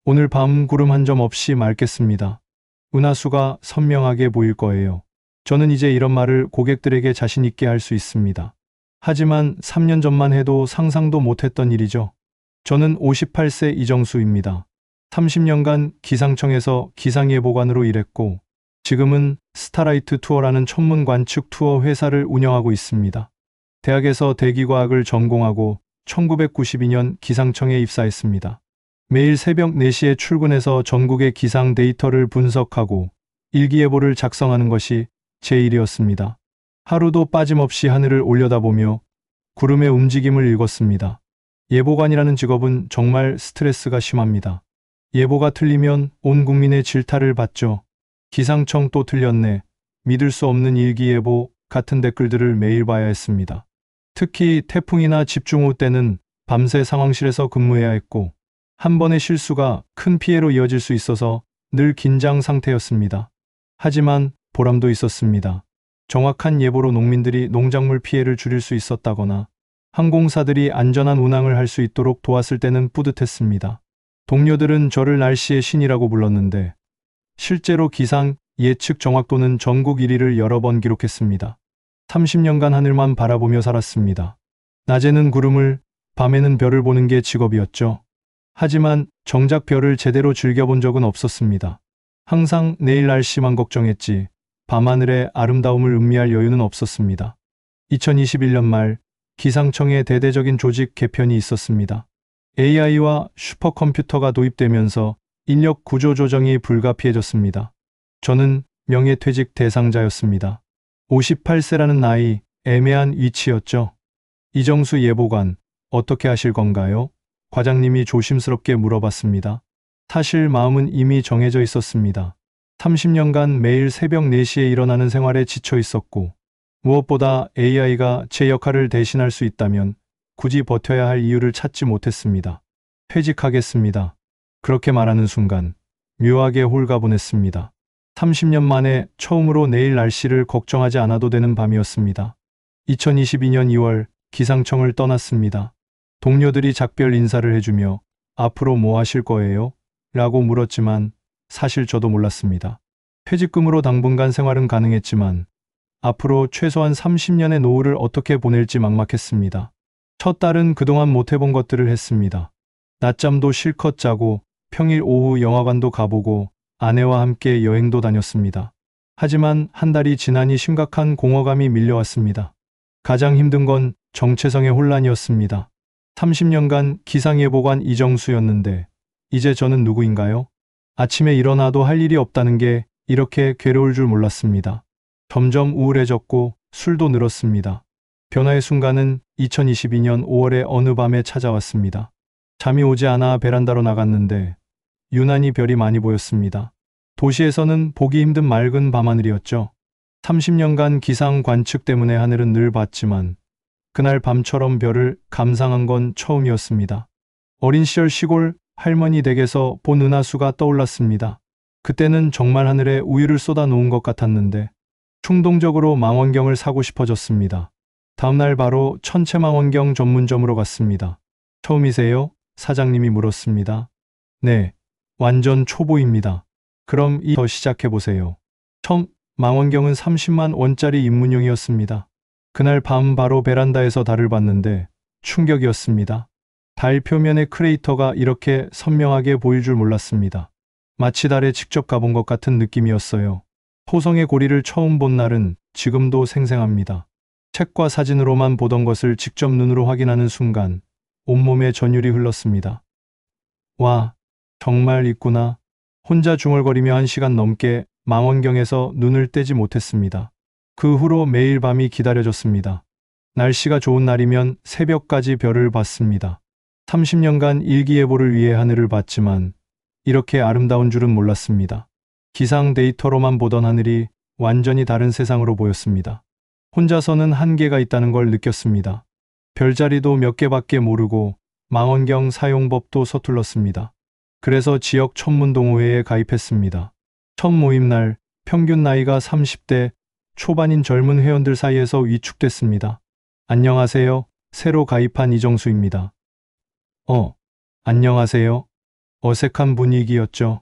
오늘 밤 구름 한 점 없이 맑겠습니다. 은하수가 선명하게 보일 거예요. 저는 이제 이런 말을 고객들에게 자신 있게 할 수 있습니다. 하지만 3년 전만 해도 상상도 못했던 일이죠. 저는 58세 이정수입니다. 30년간 기상청에서 기상예보관으로 일했고 지금은 스타라이트 투어라는 천문 관측 투어 회사를 운영하고 있습니다. 대학에서 대기과학을 전공하고 1992년 기상청에 입사했습니다. 매일 새벽 4시에 출근해서 전국의 기상 데이터를 분석하고 일기예보를 작성하는 것이 제 일이었습니다. 하루도 빠짐없이 하늘을 올려다보며 구름의 움직임을 읽었습니다. 예보관이라는 직업은 정말 스트레스가 심합니다. 예보가 틀리면 온 국민의 질타를 받죠. 기상청 또 틀렸네. 믿을 수 없는 일기예보 같은 댓글들을 매일 봐야 했습니다. 특히 태풍이나 집중호우 때는 밤새 상황실에서 근무해야 했고 한 번의 실수가 큰 피해로 이어질 수 있어서 늘 긴장 상태였습니다. 하지만 보람도 있었습니다. 정확한 예보로 농민들이 농작물 피해를 줄일 수 있었다거나 항공사들이 안전한 운항을 할 수 있도록 도왔을 때는 뿌듯했습니다. 동료들은 저를 날씨의 신이라고 불렀는데 실제로 기상 예측 정확도는 전국 1위를 여러 번 기록했습니다. 30년간 하늘만 바라보며 살았습니다. 낮에는 구름을, 밤에는 별을 보는 게 직업이었죠. 하지만 정작 별을 제대로 즐겨본 적은 없었습니다. 항상 내일 날씨만 걱정했지 밤하늘의 아름다움을 음미할 여유는 없었습니다. 2021년 말 기상청에 대대적인 조직 개편이 있었습니다. AI와 슈퍼컴퓨터가 도입되면서 인력 구조 조정이 불가피해졌습니다. 저는 명예퇴직 대상자였습니다. 58세라는 나이, 애매한 위치였죠. 이정수 예보관, 어떻게 하실 건가요? 과장님이 조심스럽게 물어봤습니다. 사실 마음은 이미 정해져 있었습니다. 30년간 매일 새벽 4시에 일어나는 생활에 지쳐 있었고 무엇보다 AI가 제 역할을 대신할 수 있다면 굳이 버텨야 할 이유를 찾지 못했습니다. 퇴직하겠습니다. 그렇게 말하는 순간 묘하게 홀가분했습니다. 30년 만에 처음으로 내일 날씨를 걱정하지 않아도 되는 밤이었습니다. 2022년 2월 기상청을 떠났습니다. 동료들이 작별 인사를 해주며 앞으로 뭐 하실 거예요? 라고 물었지만 사실 저도 몰랐습니다. 퇴직금으로 당분간 생활은 가능했지만 앞으로 최소한 30년의 노후를 어떻게 보낼지 막막했습니다. 첫 달은 그동안 못해본 것들을 했습니다. 낮잠도 실컷 자고 평일 오후 영화관도 가보고 아내와 함께 여행도 다녔습니다. 하지만 한 달이 지나니 심각한 공허감이 밀려왔습니다. 가장 힘든 건 정체성의 혼란이었습니다. 30년간 기상예보관 이정수였는데 이제 저는 누구인가요? 아침에 일어나도 할 일이 없다는 게 이렇게 괴로울 줄 몰랐습니다. 점점 우울해졌고 술도 늘었습니다. 변화의 순간은 2022년 5월의 어느 밤에 찾아왔습니다. 잠이 오지 않아 베란다로 나갔는데 유난히 별이 많이 보였습니다. 도시에서는 보기 힘든 맑은 밤하늘이었죠. 30년간 기상 관측 때문에 하늘은 늘 봤지만 그날 밤처럼 별을 감상한 건 처음이었습니다. 어린 시절 시골 할머니 댁에서 본 은하수가 떠올랐습니다. 그때는 정말 하늘에 우유를 쏟아 놓은 것 같았는데 충동적으로 망원경을 사고 싶어졌습니다. 다음날 바로 천체망원경 전문점으로 갔습니다. 처음이세요? 사장님이 물었습니다. 네, 완전 초보입니다. 그럼 더 시작해보세요. 망원경은 30만 원짜리 입문용이었습니다. 그날 밤 바로 베란다에서 달을 봤는데 충격이었습니다. 달 표면의 크레이터가 이렇게 선명하게 보일 줄 몰랐습니다. 마치 달에 직접 가본 것 같은 느낌이었어요. 토성의 고리를 처음 본 날은 지금도 생생합니다. 책과 사진으로만 보던 것을 직접 눈으로 확인하는 순간 온몸에 전율이 흘렀습니다. 와, 정말 있구나. 혼자 중얼거리며 1시간 넘게 망원경에서 눈을 떼지 못했습니다. 그 후로 매일 밤이 기다려졌습니다. 날씨가 좋은 날이면 새벽까지 별을 봤습니다. 30년간 일기예보를 위해 하늘을 봤지만 이렇게 아름다운 줄은 몰랐습니다. 기상 데이터로만 보던 하늘이 완전히 다른 세상으로 보였습니다. 혼자서는 한계가 있다는 걸 느꼈습니다. 별자리도 몇 개밖에 모르고 망원경 사용법도 서툴렀습니다. 그래서 지역 천문동호회에 가입했습니다. 첫 모임 날 평균 나이가 30대 초반인 젊은 회원들 사이에서 위축됐습니다. 안녕하세요. 새로 가입한 이정수입니다. 안녕하세요. 어색한 분위기였죠.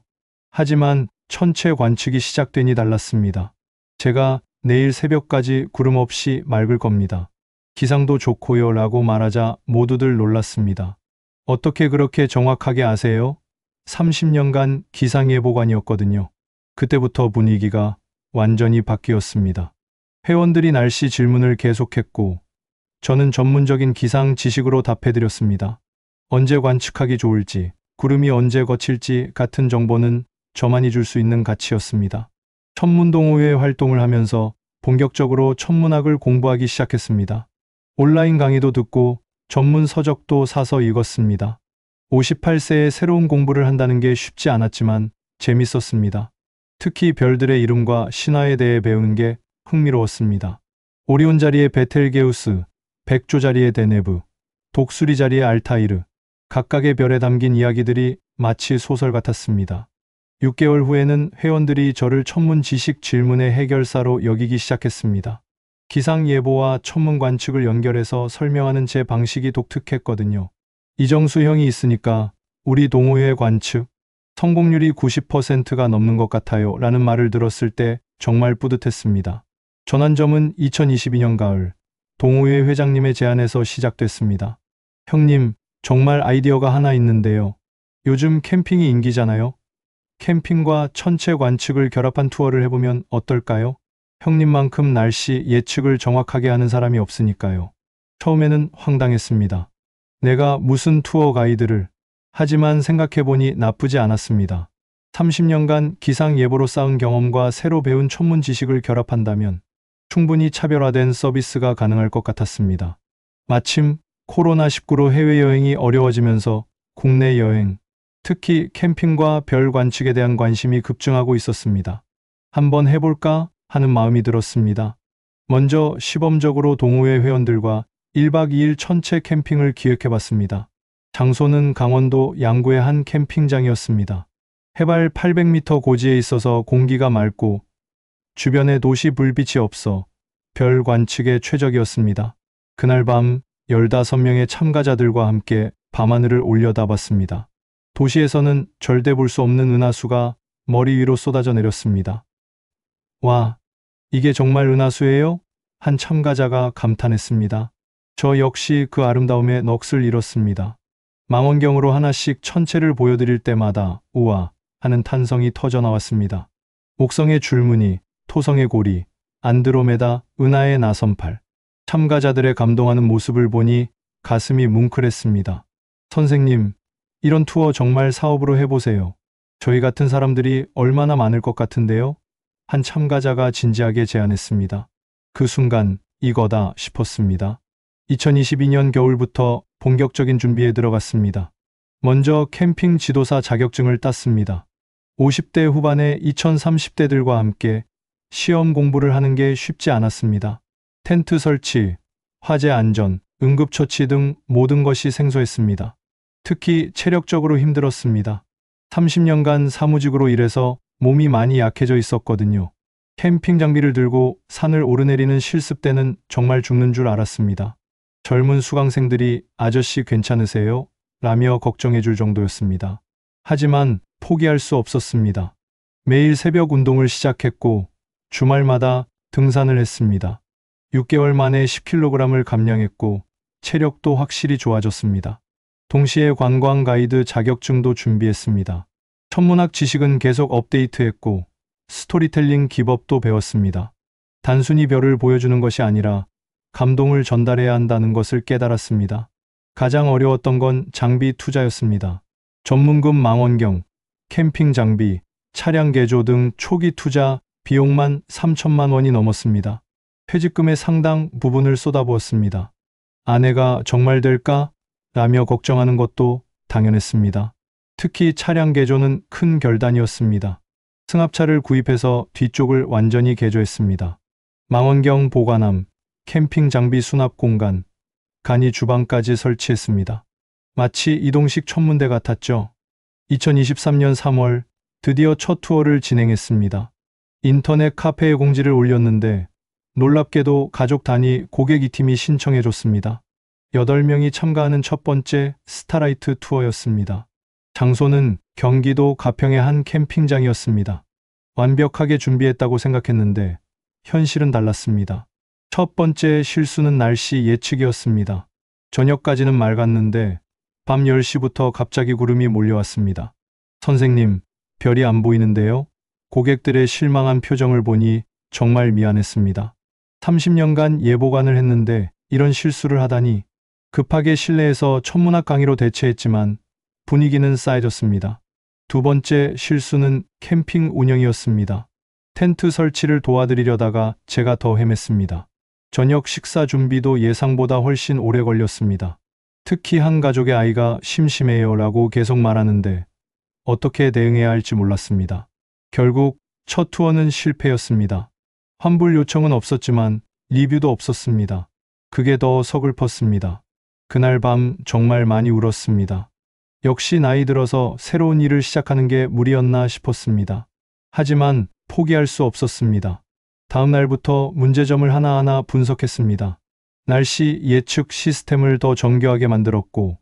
하지만 천체 관측이 시작되니 달랐습니다. 제가 내일 새벽까지 구름 없이 맑을 겁니다. 기상도 좋고요 라고 말하자 모두들 놀랐습니다. 어떻게 그렇게 정확하게 아세요? 30년간 기상예보관이었거든요. 그때부터 분위기가 완전히 바뀌었습니다. 회원들이 날씨 질문을 계속했고 저는 전문적인 기상 지식으로 답해드렸습니다. 언제 관측하기 좋을지, 구름이 언제 거칠지 같은 정보는 저만이 줄 수 있는 가치였습니다. 천문동호회 활동을 하면서 본격적으로 천문학을 공부하기 시작했습니다. 온라인 강의도 듣고 전문 서적도 사서 읽었습니다. 58세에 새로운 공부를 한다는 게 쉽지 않았지만 재밌었습니다. 특히 별들의 이름과 신화에 대해 배우는 게 흥미로웠습니다. 오리온 자리의 베텔게우스, 백조 자리의 데네브, 독수리 자리의 알타이르, 각각의 별에 담긴 이야기들이 마치 소설 같았습니다. 6개월 후에는 회원들이 저를 천문 지식 질문의 해결사로 여기기 시작했습니다. 기상 예보와 천문 관측을 연결해서 설명하는 제 방식이 독특했거든요. 이정수 형이 있으니까 우리 동호회 관측 성공률이 90%가 넘는 것 같아요 라는 말을 들었을 때 정말 뿌듯했습니다. 전환점은 2022년 가을 동호회 회장님의 제안에서 시작됐습니다. 형님, 정말 아이디어가 하나 있는데요. 요즘 캠핑이 인기잖아요. 캠핑과 천체 관측을 결합한 투어를 해보면 어떨까요? 형님만큼 날씨 예측을 정확하게 하는 사람이 없으니까요. 처음에는 황당했습니다. 내가 무슨 투어 가이드를. 하지만 생각해보니 나쁘지 않았습니다. 30년간 기상 예보로 쌓은 경험과 새로 배운 천문 지식을 결합한다면 충분히 차별화된 서비스가 가능할 것 같았습니다. 마침 코로나19로 해외여행이 어려워지면서 국내 여행, 특히 캠핑과 별 관측에 대한 관심이 급증하고 있었습니다. 한번 해볼까 하는 마음이 들었습니다. 먼저 시범적으로 동호회 회원들과 1박 2일 천체 캠핑을 기획해봤습니다. 장소는 강원도 양구의 한 캠핑장이었습니다. 해발 800m 고지에 있어서 공기가 맑고 주변에 도시 불빛이 없어 별 관측에 최적이었습니다. 그날 밤 15명의 참가자들과 함께 밤하늘을 올려다봤습니다. 도시에서는 절대 볼 수 없는 은하수가 머리 위로 쏟아져 내렸습니다. 와, 이게 정말 은하수예요? 한 참가자가 감탄했습니다. 저 역시 그 아름다움에 넋을 잃었습니다. 망원경으로 하나씩 천체를 보여드릴 때마다 우와 하는 탄성이 터져 나왔습니다. 목성의 줄무늬, 토성의 고리, 안드로메다, 은하의 나선팔. 참가자들의 감동하는 모습을 보니 가슴이 뭉클했습니다. 선생님, 이런 투어 정말 사업으로 해보세요. 저희 같은 사람들이 얼마나 많을 것 같은데요? 한 참가자가 진지하게 제안했습니다. 그 순간 이거다 싶었습니다. 2022년 겨울부터 본격적인 준비에 들어갔습니다. 먼저 캠핑 지도사 자격증을 땄습니다. 50대 후반의 2030대들과 함께 시험 공부를 하는 게 쉽지 않았습니다. 텐트 설치, 화재 안전, 응급처치 등 모든 것이 생소했습니다. 특히 체력적으로 힘들었습니다. 30년간 사무직으로 일해서 몸이 많이 약해져 있었거든요. 캠핑 장비를 들고 산을 오르내리는 실습 때는 정말 죽는 줄 알았습니다. 젊은 수강생들이 아저씨 괜찮으세요? 라며 걱정해 줄 정도였습니다. 하지만 포기할 수 없었습니다. 매일 새벽 운동을 시작했고 주말마다 등산을 했습니다. 6개월 만에 10kg을 감량했고 체력도 확실히 좋아졌습니다. 동시에 관광 가이드 자격증도 준비했습니다. 천문학 지식은 계속 업데이트했고 스토리텔링 기법도 배웠습니다. 단순히 별을 보여주는 것이 아니라 감동을 전달해야 한다는 것을 깨달았습니다. 가장 어려웠던 건 장비 투자였습니다. 전문급 망원경, 캠핑 장비, 차량 개조 등 초기 투자 비용만 3천만 원이 넘었습니다. 퇴직금의 상당 부분을 쏟아부었습니다. 아내가 정말 될까? 라며 걱정하는 것도 당연했습니다. 특히 차량 개조는 큰 결단이었습니다. 승합차를 구입해서 뒤쪽을 완전히 개조했습니다. 망원경 보관함, 캠핑 장비 수납 공간, 간이 주방까지 설치했습니다. 마치 이동식 천문대 같았죠. 2023년 3월 드디어 첫 투어를 진행했습니다. 인터넷 카페에 공지를 올렸는데 놀랍게도 가족 단위 고객 2팀이 신청해줬습니다. 8명이 참가하는 첫 번째 스타라이트 투어였습니다. 장소는 경기도 가평의 한 캠핑장이었습니다. 완벽하게 준비했다고 생각했는데 현실은 달랐습니다. 첫 번째 실수는 날씨 예측이었습니다. 저녁까지는 맑았는데 밤 10시부터 갑자기 구름이 몰려왔습니다. 선생님, 별이 안 보이는데요? 고객들의 실망한 표정을 보니 정말 미안했습니다. 30년간 예보관을 했는데 이런 실수를 하다니. 급하게 실내에서 천문학 강의로 대체했지만 분위기는 싸해졌습니다. 두 번째 실수는 캠핑 운영이었습니다. 텐트 설치를 도와드리려다가 제가 더 헤맸습니다. 저녁 식사 준비도 예상보다 훨씬 오래 걸렸습니다. 특히 한 가족의 아이가 심심해요 라고 계속 말하는데 어떻게 대응해야 할지 몰랐습니다. 결국 첫 투어는 실패였습니다. 환불 요청은 없었지만 리뷰도 없었습니다. 그게 더 서글펐습니다. 그날 밤 정말 많이 울었습니다. 역시 나이 들어서 새로운 일을 시작하는 게 무리였나 싶었습니다. 하지만 포기할 수 없었습니다. 다음 날부터 문제점을 하나하나 분석했습니다. 날씨 예측 시스템을 더 정교하게 만들었고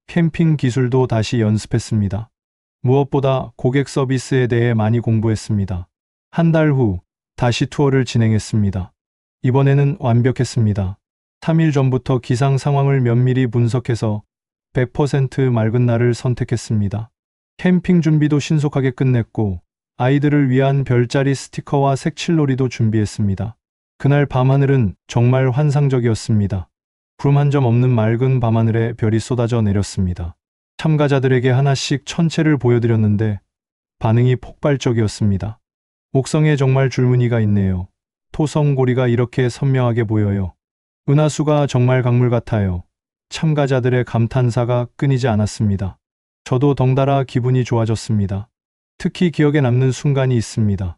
캠핑 기술도 다시 연습했습니다. 무엇보다 고객 서비스에 대해 많이 공부했습니다. 한 달 후 다시 투어를 진행했습니다. 이번에는 완벽했습니다. 3일 전부터 기상 상황을 면밀히 분석해서 100% 맑은 날을 선택했습니다. 캠핑 준비도 신속하게 끝냈고 아이들을 위한 별자리 스티커와 색칠놀이도 준비했습니다. 그날 밤하늘은 정말 환상적이었습니다. 구름 한 점 없는 맑은 밤하늘에 별이 쏟아져 내렸습니다. 참가자들에게 하나씩 천체를 보여드렸는데 반응이 폭발적이었습니다. 목성에 정말 줄무늬가 있네요. 토성고리가 이렇게 선명하게 보여요. 은하수가 정말 강물 같아요. 참가자들의 감탄사가 끊이지 않았습니다. 저도 덩달아 기분이 좋아졌습니다. 특히 기억에 남는 순간이 있습니다.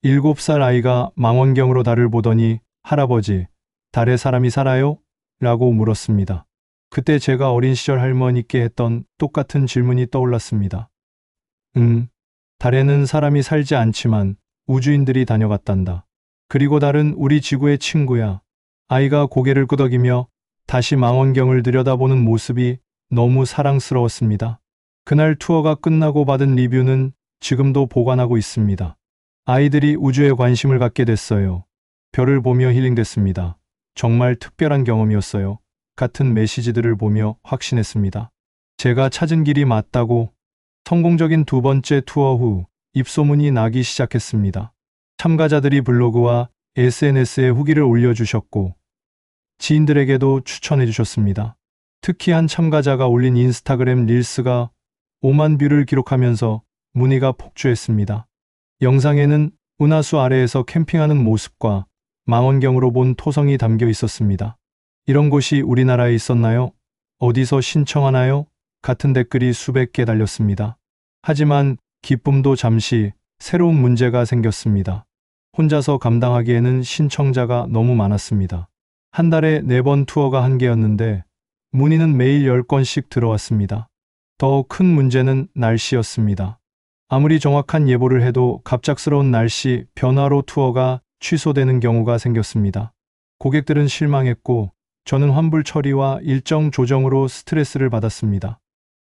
7살 아이가 망원경으로 달을 보더니 할아버지, 달에 사람이 살아요? 라고 물었습니다. 그때 제가 어린 시절 할머니께 했던 똑같은 질문이 떠올랐습니다. 달에는 사람이 살지 않지만 우주인들이 다녀갔단다. 그리고 달은 우리 지구의 친구야. 아이가 고개를 끄덕이며 다시 망원경을 들여다보는 모습이 너무 사랑스러웠습니다. 그날 투어가 끝나고 받은 리뷰는 지금도 보관하고 있습니다. 아이들이 우주에 관심을 갖게 됐어요. 별을 보며 힐링됐습니다. 정말 특별한 경험이었어요. 같은 메시지들을 보며 확신했습니다. 제가 찾은 길이 맞다고. 성공적인 두 번째 투어 후 입소문이 나기 시작했습니다. 참가자들이 블로그와 SNS에 후기를 올려주셨고 지인들에게도 추천해 주셨습니다. 특히 한 참가자가 올린 인스타그램 릴스가 5만 뷰를 기록하면서 문의가 폭주했습니다. 영상에는 은하수 아래에서 캠핑하는 모습과 망원경으로 본 토성이 담겨 있었습니다. 이런 곳이 우리나라에 있었나요? 어디서 신청하나요? 같은 댓글이 수백 개 달렸습니다. 하지만 기쁨도 잠시 새로운 문제가 생겼습니다. 혼자서 감당하기에는 신청자가 너무 많았습니다. 한 달에 4번 투어가 한계였는데 문의는 매일 10건씩 들어왔습니다. 더 큰 문제는 날씨였습니다. 아무리 정확한 예보를 해도 갑작스러운 날씨 변화로 투어가 취소되는 경우가 생겼습니다. 고객들은 실망했고 저는 환불 처리와 일정 조정으로 스트레스를 받았습니다.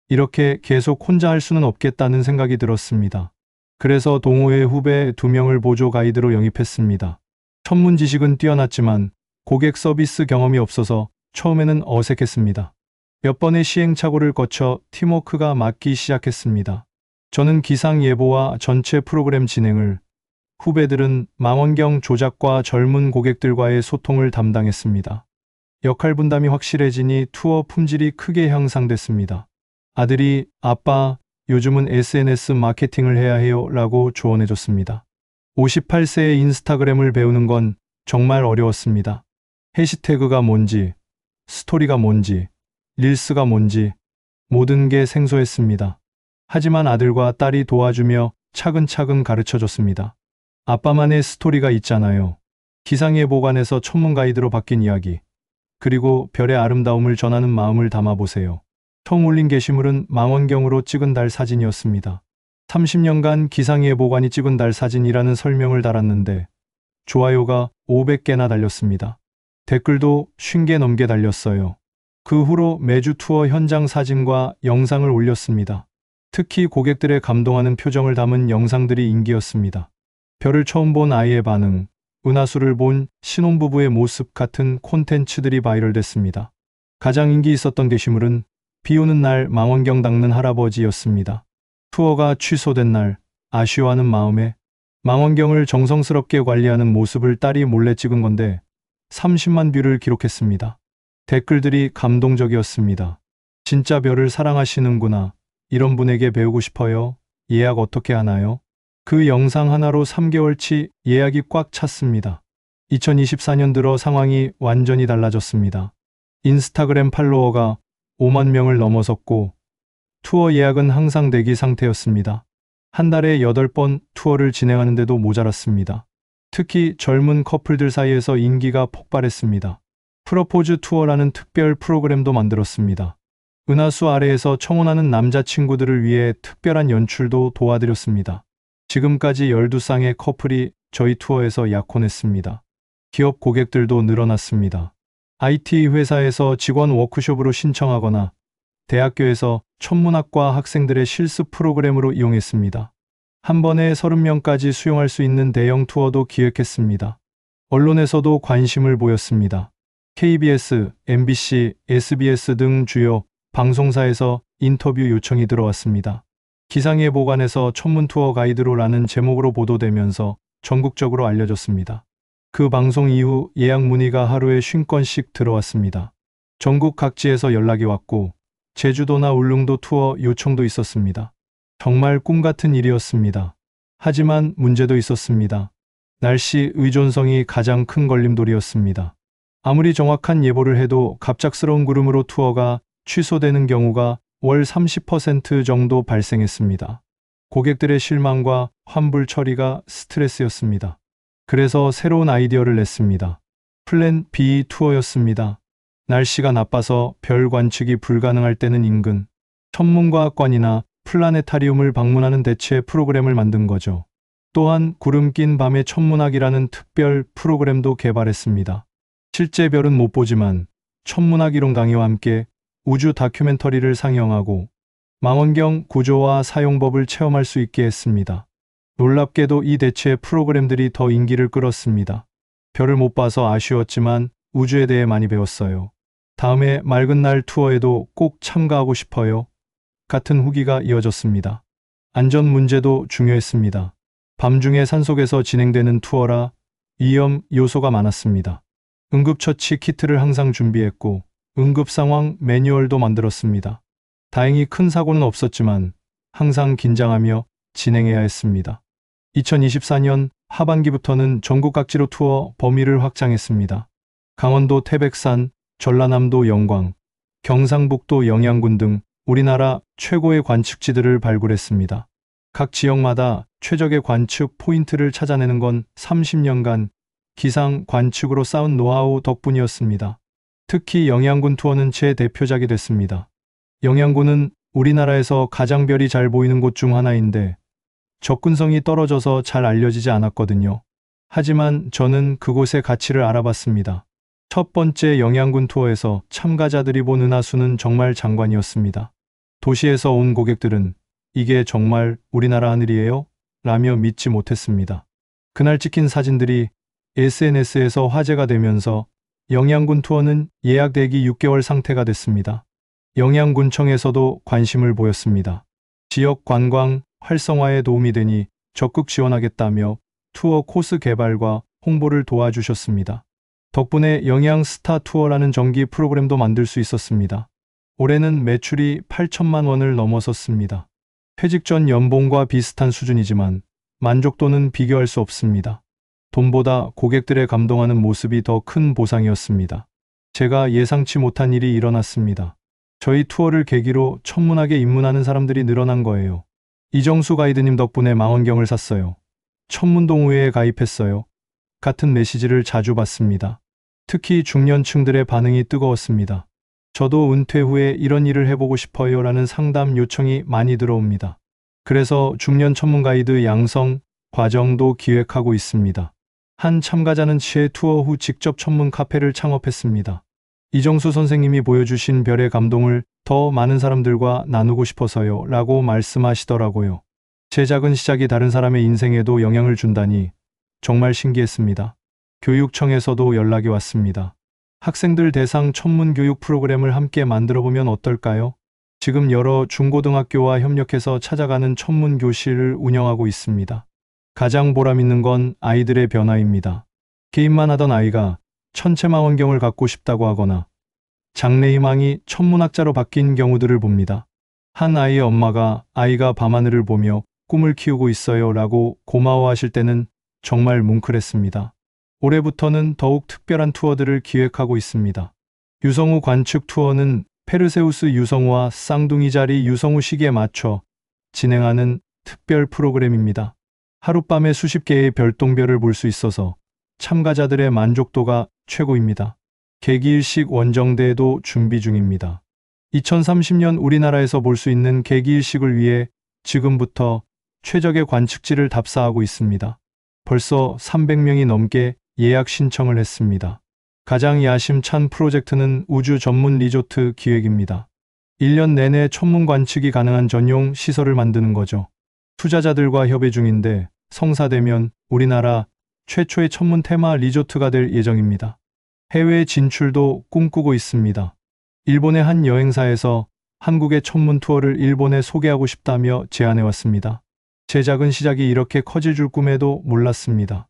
이렇게 계속 혼자 할 수는 없겠다는 생각이 들었습니다. 그래서 동호회 후배 2명을 보조 가이드로 영입했습니다. 전문 지식은 뛰어났지만 고객 서비스 경험이 없어서 처음에는 어색했습니다. 몇 번의 시행착오를 거쳐 팀워크가 맞기 시작했습니다. 저는 기상 예보와 전체 프로그램 진행을, 후배들은 망원경 조작과 젊은 고객들과의 소통을 담당했습니다. 역할 분담이 확실해지니 투어 품질이 크게 향상됐습니다. 아들이 아빠, 요즘은 SNS 마케팅을 해야 해요 라고 조언해줬습니다. 58세의 인스타그램을 배우는 건 정말 어려웠습니다. 해시태그가 뭔지, 스토리가 뭔지, 릴스가 뭔지 모든 게 생소했습니다. 하지만 아들과 딸이 도와주며 차근차근 가르쳐줬습니다. 아빠만의 스토리가 있잖아요. 기상예보관에서 천문 가이드로 바뀐 이야기. 그리고 별의 아름다움을 전하는 마음을 담아보세요. 처음 올린 게시물은 망원경으로 찍은 달 사진이었습니다. 30년간 기상예보관이 찍은 달 사진이라는 설명을 달았는데 좋아요가 500개나 달렸습니다. 댓글도 50개 넘게 달렸어요. 그 후로 매주 투어 현장 사진과 영상을 올렸습니다. 특히 고객들의 감동하는 표정을 담은 영상들이 인기였습니다. 별을 처음 본 아이의 반응, 은하수를 본 신혼부부의 모습 같은 콘텐츠들이 바이럴됐습니다. 가장 인기 있었던 게시물은 비 오는 날 망원경 닦는 할아버지였습니다. 투어가 취소된 날 아쉬워하는 마음에 망원경을 정성스럽게 관리하는 모습을 딸이 몰래 찍은 건데 30만 뷰를 기록했습니다. 댓글들이 감동적이었습니다. 진짜 별을 사랑하시는구나. 이런 분에게 배우고 싶어요. 예약 어떻게 하나요? 그 영상 하나로 3개월치 예약이 꽉 찼습니다. 2024년 들어 상황이 완전히 달라졌습니다. 인스타그램 팔로워가 5만 명을 넘어섰고 투어 예약은 항상 대기 상태였습니다. 한 달에 8번 투어를 진행하는데도 모자랐습니다. 특히 젊은 커플들 사이에서 인기가 폭발했습니다. 프러포즈 투어라는 특별 프로그램도 만들었습니다. 은하수 아래에서 청혼하는 남자친구들을 위해 특별한 연출도 도와드렸습니다. 지금까지 12쌍의 커플이 저희 투어에서 약혼했습니다. 기업 고객들도 늘어났습니다. IT 회사에서 직원 워크숍으로 신청하거나 대학교에서 천문학과 학생들의 실습 프로그램으로 이용했습니다. 한 번에 30명까지 수용할 수 있는 대형 투어도 기획했습니다. 언론에서도 관심을 보였습니다. KBS, MBC, SBS 등 주요 방송사에서 인터뷰 요청이 들어왔습니다. 기상예보관에서 천문 투어 가이드로라는 제목으로 보도되면서 전국적으로 알려졌습니다. 그 방송 이후 예약 문의가 하루에 50건씩 들어왔습니다. 전국 각지에서 연락이 왔고 제주도나 울릉도 투어 요청도 있었습니다. 정말 꿈같은 일이었습니다. 하지만 문제도 있었습니다. 날씨 의존성이 가장 큰 걸림돌이었습니다. 아무리 정확한 예보를 해도 갑작스러운 구름으로 투어가 취소되는 경우가 월 30% 정도 발생했습니다. 고객들의 실망과 환불 처리가 스트레스였습니다. 그래서 새로운 아이디어를 냈습니다. 플랜 B 투어였습니다. 날씨가 나빠서 별 관측이 불가능할 때는 인근 천문과학관이나 플라네타리움을 방문하는 대체 프로그램을 만든 거죠. 또한 구름 낀 밤의 천문학이라는 특별 프로그램도 개발했습니다. 실제 별은 못 보지만 천문학 이론 강의와 함께 우주 다큐멘터리를 상영하고 망원경 구조와 사용법을 체험할 수 있게 했습니다. 놀랍게도 이 대체 프로그램들이 더 인기를 끌었습니다. 별을 못 봐서 아쉬웠지만 우주에 대해 많이 배웠어요. 다음에 맑은 날 투어에도 꼭 참가하고 싶어요. 같은 후기가 이어졌습니다. 안전 문제도 중요했습니다. 밤중에 산속에서 진행되는 투어라 위험 요소가 많았습니다. 응급처치 키트를 항상 준비했고 응급 상황 매뉴얼도 만들었습니다. 다행히 큰 사고는 없었지만 항상 긴장하며 진행해야 했습니다. 2024년 하반기부터는 전국 각지로 투어 범위를 확장했습니다. 강원도 태백산, 전라남도 영광, 경상북도 영양군 등 우리나라 최고의 관측지들을 발굴했습니다. 각 지역마다 최적의 관측 포인트를 찾아내는 건 30년간 기상 관측으로 쌓은 노하우 덕분이었습니다. 특히 영양군 투어는 제 대표작이 됐습니다. 영양군은 우리나라에서 가장 별이 잘 보이는 곳 중 하나인데 접근성이 떨어져서 잘 알려지지 않았거든요. 하지만 저는 그곳의 가치를 알아봤습니다. 첫 번째 영양군 투어에서 참가자들이 본 은하수는 정말 장관이었습니다. 도시에서 온 고객들은 이게 정말 우리나라 하늘이에요? 라며 믿지 못했습니다. 그날 찍힌 사진들이 SNS에서 화제가 되면서 영양군 투어는 예약 대기 6개월 상태가 됐습니다. 영양군청에서도 관심을 보였습니다. 지역 관광 활성화에 도움이 되니 적극 지원하겠다며 투어 코스 개발과 홍보를 도와주셨습니다. 덕분에 영양 스타 투어라는 정기 프로그램도 만들 수 있었습니다. 올해는 매출이 8천만 원을 넘어섰습니다. 퇴직 전 연봉과 비슷한 수준이지만 만족도는 비교할 수 없습니다. 돈보다 고객들의 감동하는 모습이 더 큰 보상이었습니다. 제가 예상치 못한 일이 일어났습니다. 저희 투어를 계기로 천문학에 입문하는 사람들이 늘어난 거예요. 이정수 가이드님 덕분에 망원경을 샀어요. 천문동호회에 가입했어요. 같은 메시지를 자주 받습니다. 특히 중년층들의 반응이 뜨거웠습니다. 저도 은퇴 후에 이런 일을 해보고 싶어요 라는 상담 요청이 많이 들어옵니다. 그래서 중년 천문 가이드 양성 과정도 기획하고 있습니다. 한 참가자는 제 투어 후 직접 천문 카페를 창업했습니다. 이정수 선생님이 보여주신 별의 감동을 더 많은 사람들과 나누고 싶어서요 라고 말씀하시더라고요. 제 작은 시작이 다른 사람의 인생에도 영향을 준다니 정말 신기했습니다. 교육청에서도 연락이 왔습니다. 학생들 대상 천문교육 프로그램을 함께 만들어보면 어떨까요? 지금 여러 중고등학교와 협력해서 찾아가는 천문교실을 운영하고 있습니다. 가장 보람있는 건 아이들의 변화입니다. 게임만 하던 아이가 천체망원경을 갖고 싶다고 하거나 장래희망이 천문학자로 바뀐 경우들을 봅니다. 한 아이의 엄마가 아이가 밤하늘을 보며 꿈을 키우고 있어요 라고 고마워하실 때는 정말 뭉클했습니다. 올해부터는 더욱 특별한 투어들을 기획하고 있습니다. 유성우 관측 투어는 페르세우스 유성우와 쌍둥이 자리 유성우 시기에 맞춰 진행하는 특별 프로그램입니다. 하룻밤에 수십 개의 별똥별을 볼 수 있어서 참가자들의 만족도가 최고입니다. 개기일식 원정대도 준비 중입니다. 2030년 우리나라에서 볼 수 있는 개기일식을 위해 지금부터 최적의 관측지를 답사하고 있습니다. 벌써 300명이 넘게 예약 신청을 했습니다. 가장 야심찬 프로젝트는 우주 전문 리조트 기획입니다. 1년 내내 천문 관측이 가능한 전용 시설을 만드는 거죠. 투자자들과 협의 중인데 성사되면 우리나라 최초의 천문 테마 리조트가 될 예정입니다. 해외 진출도 꿈꾸고 있습니다. 일본의 한 여행사에서 한국의 천문 투어를 일본에 소개하고 싶다며 제안해왔습니다. 제 작은 시작이 이렇게 커질 줄 꿈에도 몰랐습니다.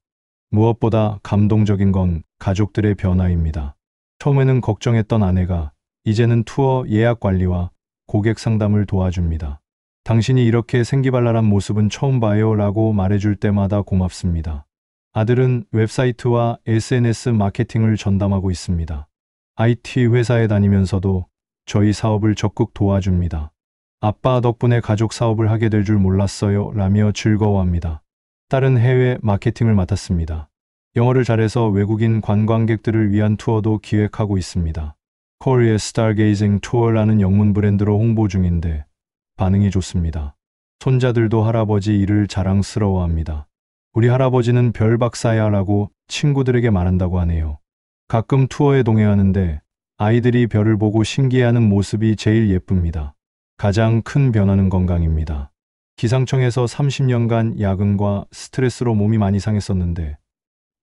무엇보다 감동적인 건 가족들의 변화입니다. 처음에는 걱정했던 아내가 이제는 투어 예약 관리와 고객 상담을 도와줍니다. 당신이 이렇게 생기발랄한 모습은 처음 봐요 라고 말해줄 때마다 고맙습니다. 아들은 웹사이트와 SNS 마케팅을 전담하고 있습니다. IT 회사에 다니면서도 저희 사업을 적극 도와줍니다. 아빠 덕분에 가족 사업을 하게 될 줄 몰랐어요 라며 즐거워합니다. 딸은 해외 마케팅을 맡았습니다. 영어를 잘해서 외국인 관광객들을 위한 투어도 기획하고 있습니다. Korea Stargazing Tour라는 영문 브랜드로 홍보 중인데 반응이 좋습니다. 손자들도 할아버지 일을 자랑스러워합니다. 우리 할아버지는 별 박사야 라고 친구들에게 말한다고 하네요. 가끔 투어에 동행하는데 아이들이 별을 보고 신기해하는 모습이 제일 예쁩니다. 가장 큰 변화는 건강입니다. 기상청에서 30년간 야근과 스트레스로 몸이 많이 상했었는데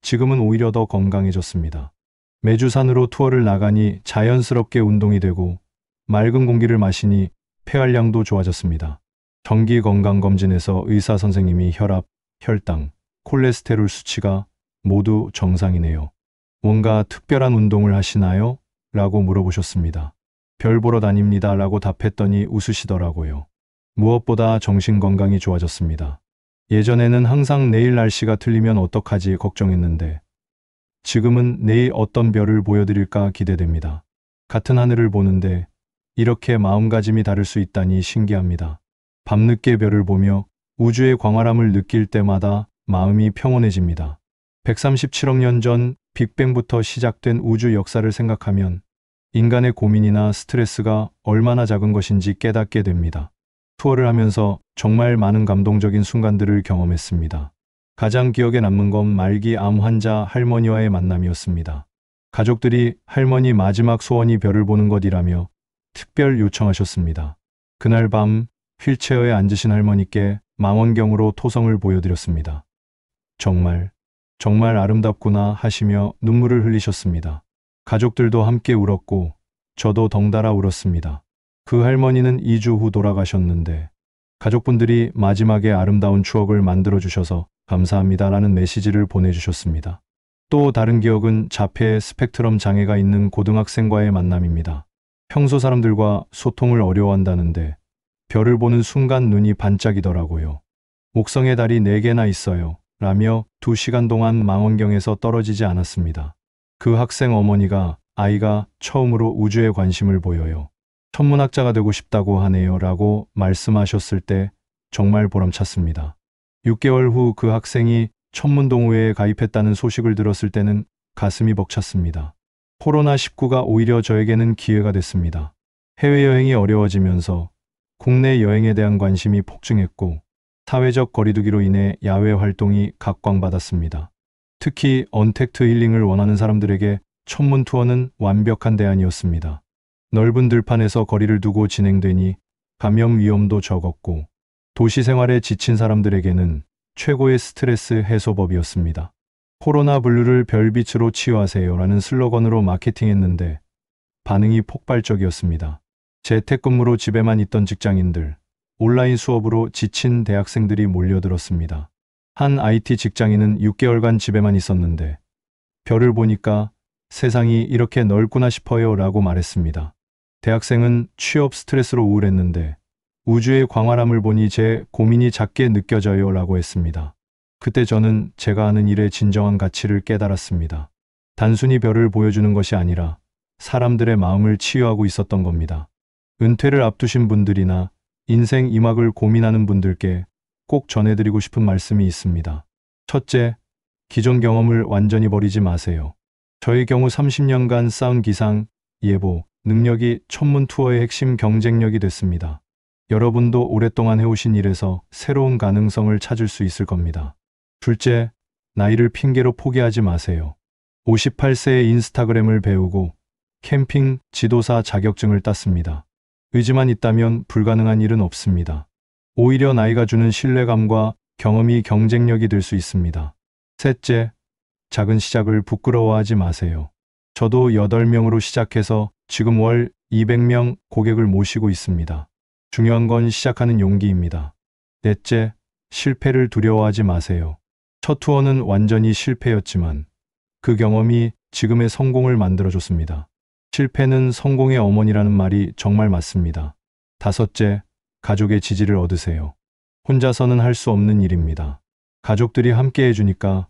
지금은 오히려 더 건강해졌습니다. 매주 산으로 투어를 나가니 자연스럽게 운동이 되고 맑은 공기를 마시니 폐활량도 좋아졌습니다. 정기 건강검진에서 의사 선생님이 혈압, 혈당, 콜레스테롤 수치가 모두 정상이네요. 뭔가 특별한 운동을 하시나요? 라고 물어보셨습니다. 별 보러 다닙니다 라고 답했더니 웃으시더라고요. 무엇보다 정신건강이 좋아졌습니다. 예전에는 항상 내일 날씨가 틀리면 어떡하지 걱정했는데 지금은 내일 어떤 별을 보여드릴까 기대됩니다. 같은 하늘을 보는데 이렇게 마음가짐이 다를 수 있다니 신기합니다. 밤늦게 별을 보며 우주의 광활함을 느낄 때마다 마음이 평온해집니다. 137억 년 전 빅뱅부터 시작된 우주 역사를 생각하면 인간의 고민이나 스트레스가 얼마나 작은 것인지 깨닫게 됩니다. 투어를 하면서 정말 많은 감동적인 순간들을 경험했습니다. 가장 기억에 남는 건 말기 암 환자 할머니와의 만남이었습니다. 가족들이 할머니 마지막 소원이 별을 보는 것이라며 특별 요청하셨습니다. 그날 밤 휠체어에 앉으신 할머니께 망원경으로 토성을 보여드렸습니다. 정말 아름답구나 하시며 눈물을 흘리셨습니다. 가족들도 함께 울었고 저도 덩달아 울었습니다. 그 할머니는 2주 후 돌아가셨는데 가족분들이 마지막에 아름다운 추억을 만들어주셔서 감사합니다라는 메시지를 보내주셨습니다. 또 다른 기억은 자폐 스펙트럼 장애가 있는 고등학생과의 만남입니다. 평소 사람들과 소통을 어려워한다는데 별을 보는 순간 눈이 반짝이더라고요. 목성의 달이 4개나 있어요 라며 2시간 동안 망원경에서 떨어지지 않았습니다. 그 학생 어머니가 아이가 처음으로 우주에 관심을 보여요. 천문학자가 되고 싶다고 하네요 라고 말씀하셨을 때 정말 보람찼습니다. 6개월 후 그 학생이 천문동호회에 가입했다는 소식을 들었을 때는 가슴이 벅찼습니다. 코로나19가 오히려 저에게는 기회가 됐습니다. 해외여행이 어려워지면서 국내 여행에 대한 관심이 폭증했고 사회적 거리두기로 인해 야외 활동이 각광받았습니다. 특히 언택트 힐링을 원하는 사람들에게 천문 투어는 완벽한 대안이었습니다. 넓은 들판에서 거리를 두고 진행되니 감염 위험도 적었고 도시 생활에 지친 사람들에게는 최고의 스트레스 해소법이었습니다. 코로나 블루를 별빛으로 치유하세요라는 슬로건으로 마케팅했는데 반응이 폭발적이었습니다. 재택근무로 집에만 있던 직장인들, 온라인 수업으로 지친 대학생들이 몰려들었습니다. 한 IT 직장인은 6개월간 집에만 있었는데 별을 보니까 세상이 이렇게 넓구나 싶어요 라고 말했습니다. 대학생은 취업 스트레스로 우울했는데 우주의 광활함을 보니 제 고민이 작게 느껴져요 라고 했습니다. 그때 저는 제가 하는 일의 진정한 가치를 깨달았습니다. 단순히 별을 보여주는 것이 아니라 사람들의 마음을 치유하고 있었던 겁니다. 은퇴를 앞두신 분들이나 인생 이막을 고민하는 분들께 꼭 전해드리고 싶은 말씀이 있습니다. 첫째, 기존 경험을 완전히 버리지 마세요. 저의 경우 30년간 쌓은 기상, 예보, 능력이 천문 투어의 핵심 경쟁력이 됐습니다. 여러분도 오랫동안 해오신 일에서 새로운 가능성을 찾을 수 있을 겁니다. 둘째, 나이를 핑계로 포기하지 마세요. 58세에 인스타그램을 배우고 캠핑 지도사 자격증을 땄습니다. 의지만 있다면 불가능한 일은 없습니다. 오히려 나이가 주는 신뢰감과 경험이 경쟁력이 될 수 있습니다. 셋째, 작은 시작을 부끄러워하지 마세요. 저도 8명으로 시작해서 지금 월 200명 고객을 모시고 있습니다. 중요한 건 시작하는 용기입니다. 넷째, 실패를 두려워하지 마세요. 첫 투어는 완전히 실패였지만 그 경험이 지금의 성공을 만들어줬습니다. 실패는 성공의 어머니라는 말이 정말 맞습니다. 다섯째, 가족의 지지를 얻으세요. 혼자서는 할 수 없는 일입니다. 가족들이 함께 해주니까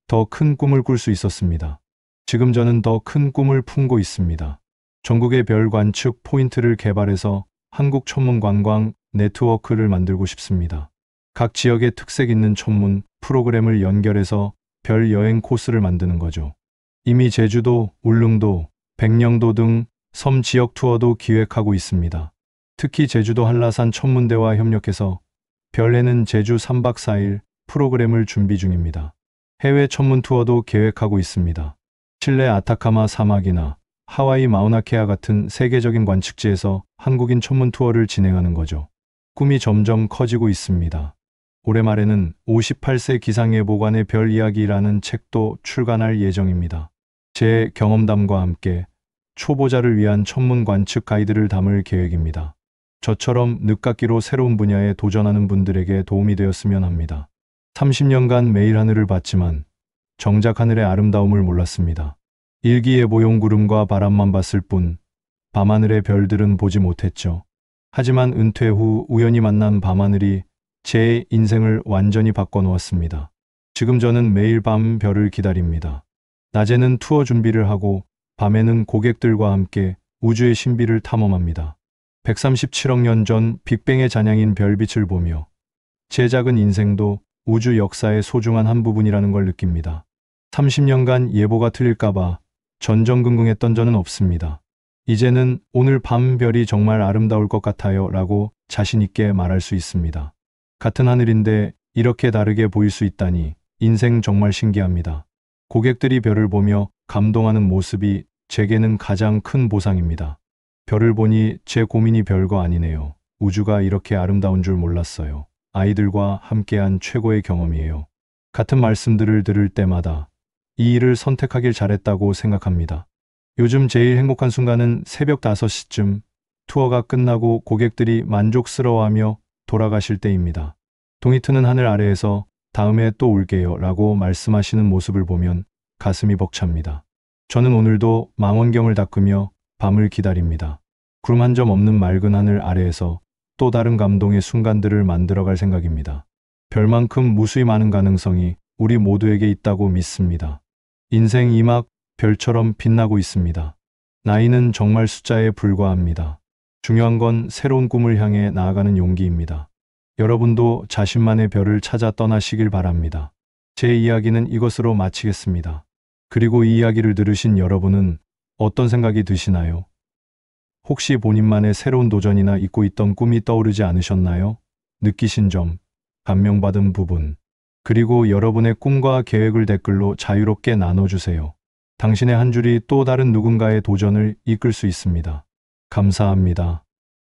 더 큰 꿈을 꿀 수 있었습니다. 지금 저는 더 큰 꿈을 품고 있습니다. 전국의 별 관측 포인트를 개발해서 한국 천문 관광 네트워크를 만들고 싶습니다. 각 지역의 특색 있는 천문 프로그램을 연결해서 별 여행 코스를 만드는 거죠. 이미 제주도, 울릉도, 백령도 등 섬 지역 투어도 기획하고 있습니다. 특히 제주도 한라산 천문대와 협력해서 별해는 제주 3박 4일 프로그램을 준비 중입니다. 해외 천문 투어도 계획하고 있습니다. 칠레 아타카마 사막이나 하와이 마우나케아 같은 세계적인 관측지에서 한국인 천문 투어를 진행하는 거죠. 꿈이 점점 커지고 있습니다. 올해 말에는 58세 기상예보관의 별 이야기라는 책도 출간할 예정입니다. 제 경험담과 함께 초보자를 위한 천문 관측 가이드를 담을 계획입니다. 저처럼 늦깎이로 새로운 분야에 도전하는 분들에게 도움이 되었으면 합니다. 30년간 매일 하늘을 봤지만 정작 하늘의 아름다움을 몰랐습니다. 일기예보용 구름과 바람만 봤을 뿐 밤하늘의 별들은 보지 못했죠. 하지만 은퇴 후 우연히 만난 밤하늘이 제 인생을 완전히 바꿔놓았습니다. 지금 저는 매일 밤 별을 기다립니다. 낮에는 투어 준비를 하고 밤에는 고객들과 함께 우주의 신비를 탐험합니다. 137억 년 전 빅뱅의 잔향인 별빛을 보며 제 작은 인생도 우주 역사의 소중한 한 부분이라는 걸 느낍니다. 30년간 예보가 틀릴까봐 전전긍긍했던 저는 없습니다. 이제는 오늘 밤 별이 정말 아름다울 것 같아요 라고 자신 있게 말할 수 있습니다. 같은 하늘인데 이렇게 다르게 보일 수 있다니 인생 정말 신기합니다. 고객들이 별을 보며 감동하는 모습이 제게는 가장 큰 보상입니다. 별을 보니 제 고민이 별거 아니네요. 우주가 이렇게 아름다운 줄 몰랐어요. 아이들과 함께한 최고의 경험이에요. 같은 말씀들을 들을 때마다 이 일을 선택하길 잘했다고 생각합니다. 요즘 제일 행복한 순간은 새벽 5시쯤 투어가 끝나고 고객들이 만족스러워하며 돌아가실 때입니다. 동이 트는 하늘 아래에서 다음에 또 올게요 라고 말씀하시는 모습을 보면 가슴이 벅찹니다. 저는 오늘도 망원경을 닦으며 밤을 기다립니다. 구름 한 점 없는 맑은 하늘 아래에서 또 다른 감동의 순간들을 만들어갈 생각입니다. 별만큼 무수히 많은 가능성이 우리 모두에게 있다고 믿습니다. 인생 이막 별처럼 빛나고 있습니다. 나이는 정말 숫자에 불과합니다. 중요한 건 새로운 꿈을 향해 나아가는 용기입니다. 여러분도 자신만의 별을 찾아 떠나시길 바랍니다. 제 이야기는 이것으로 마치겠습니다. 그리고 이 이야기를 들으신 여러분은 어떤 생각이 드시나요? 혹시 본인만의 새로운 도전이나 잊고 있던 꿈이 떠오르지 않으셨나요? 느끼신 점, 감명받은 부분, 그리고 여러분의 꿈과 계획을 댓글로 자유롭게 나눠주세요. 당신의 한 줄이 또 다른 누군가의 도전을 이끌 수 있습니다. 감사합니다.